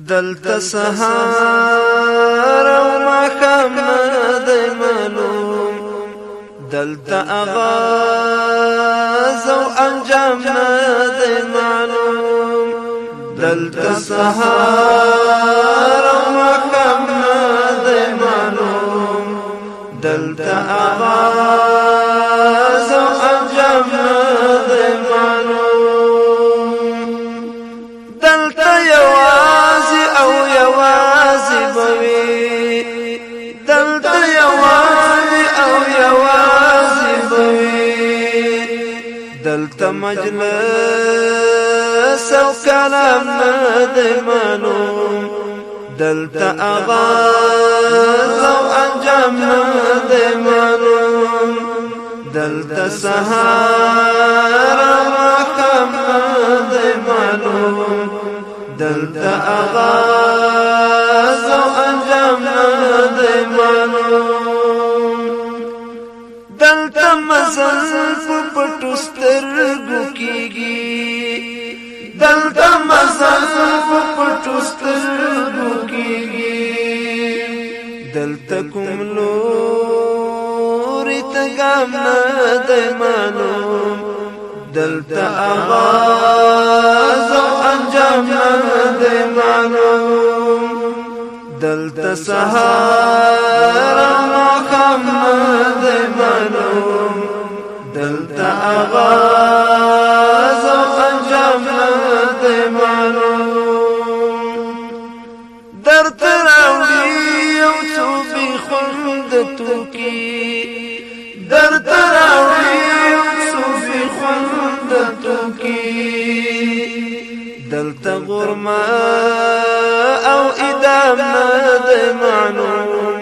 دلتا سهار او ماخام ندی معلوم دلتا آغاز او انجام ندی معلوم دلتا سهار او ماخام ندی معلوم دلتا آغاز او انجام ندی معلوم دلتا یوازی او یوازی بوی دلتا یوازی او یوازی بوی دلتا مجلس او کلام ندی معلوم دلتا آغاز او انجام ندی معلوم دلتا سهار او ماخام ندی معلوم دلتا آغاز او انجام ندی معلوم دلتا مزل پټو سترګو کیږي دلتا مزل پټو سترګو کیږي دلتا کوم لوري ته ګام ندی معلوم دلتا آغاز او انجام ندی معلوم دلتا سهار او ماخام ندی معلوم دلتا آغاز او انجام ندی معلوم درته راوړي یو څو بې خوندتو کې درته راوړي یو څو بې خوندتو کې دلتا غرمه او ادام ندی معلوم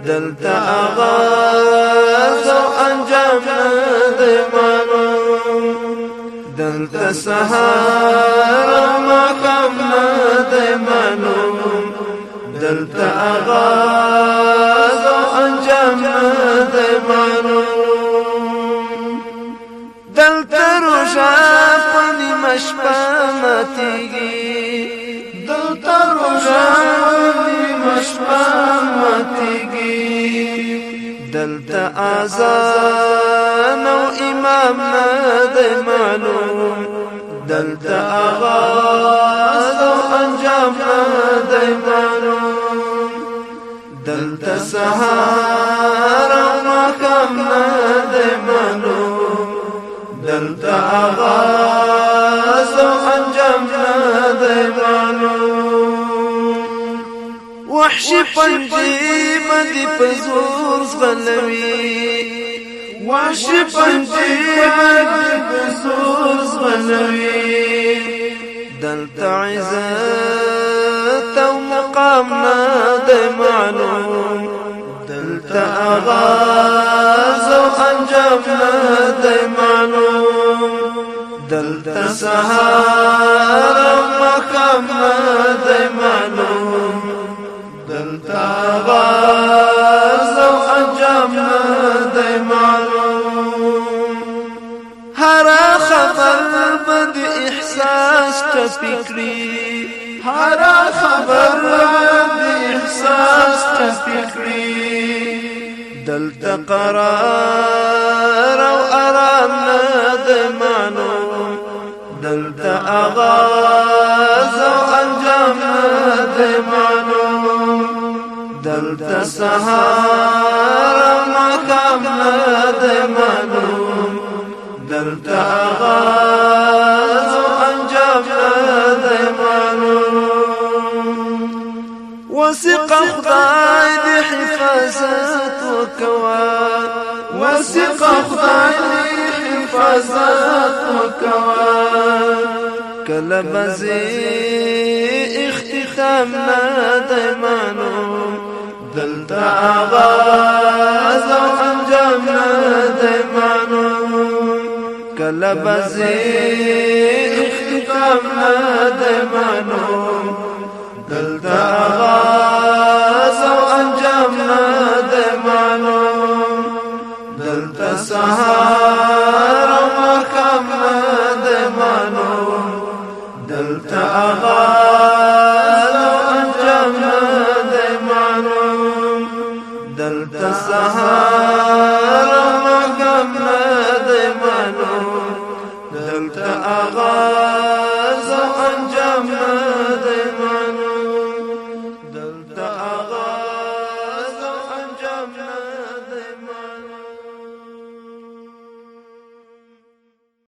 دلتا آغاز او انجام ندی معلوم دلتا سهار او ماخام ندی معلوم دلتا آغاز او انجام ندی معلوم دلتا روژه په نیمه شپه ماتېږي دلتا روژه په نیمه شپه ماتېږي دلتا اذان او امام ندی معلوم دلتا آغاز او انجام ندی معلوم دلتا سهار او ماخام ندی معلوم دلتا آغاز او انجام ندی معلوم وحشی پنجی باندې په زور زغلوي وحشی پنجی باندې په زور زغلوي دلتا عزت او مقام ندی معلوم دلتا آغاز او انجام ندی معلوم دلتا سهار او ماخام ندی معلوم دلتا آغاز او انجام ندی معلوم هر خبر بد احساس ټپي کړي هر خبر بد احساس ټپي کړي دلتا قرار او آرام ندی معلوم دلتا آغاز او انجام ندی معلوم دلتا سهار او ماخام ندی معلوم دلتا آغاز او انجام ندی معلوم وثق خدای دې حفاظت وکوا وثق خدای دې حفاظت وکوا کله بزي اختتام ندی معلوم دلتا آغاز او انجام ندی معلوم کله بزي اختتام ندی معلوم دلتا آغاز او انجام ندی معلوم دلتا سهار او ماخام ندی معلوم دلتا آغاز محکم ندی معلوم دلتا آغاز او انجام ندی